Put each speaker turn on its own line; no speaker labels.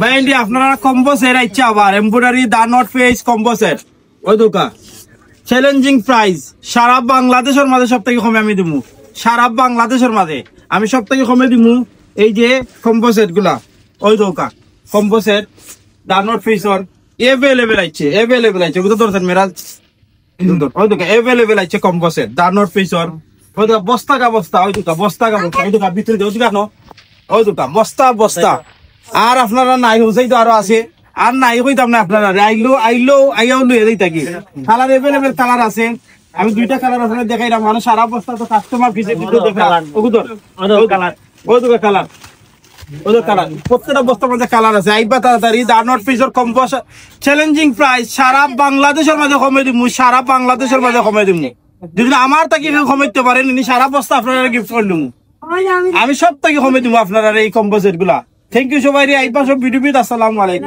বাইন্ডি আপনারা combo set আইছে আবার এমব্রয়ডারি দা নট ফেস কম্বো সেট ওই দোকা চ্যালেঞ্জিং প্রাইস সারা বাংলাদেশের মাঝে সবথেকে কমে আমি দিমু সারা বাংলাদেশের মাঝে আমি সবথেকে কমে দিমু এই যে কম্বো সেট গুলা ওই দোকা কম্বো সেট দা নট ফেসর এভেলেবল আইছে বুঝতে পারছেন মেরা ওই দোকা এভেলেবল আইছে কম্বো সেট দা নট ফেসর ওই দোকা বস্তা কা বস্তা ওই দোকা ভিতরে ওই দোকা নো ওই দোকা বস্তা আর আপনারা নাই হইছে তো আরো আছে আর নাই কইতাম না আপনারা আইয়াও লইয়া যাই থাকি কালার এভেলেবল কালার আছে আমি দুইটা কালার আপনাদের দেখাইলাম মানে সারা বস্তা তো কাস্টমার ভিজিট দিতে দেখা ওগুদর কালার ওই কালার প্রত্যেকটা বস্তার মধ্যে কালার আছে আইবা তাড়াতাড়ি দা নট ফিশর কম্বো চ্যালেঞ্জিং প্রাইস সারা বাংলাদেশের মাঝে কমে দিমু যদি আমার তাকে কমাইতে পারেন সারা বস্তা আপনারা গিফট করলুম আমি সব থেকে কমে দিব আপনারা এই কম্বো সেট গুলা থ্যাংক ইউ সবাই আইবা সব ভিডিও আসসালামু আলাইকুম।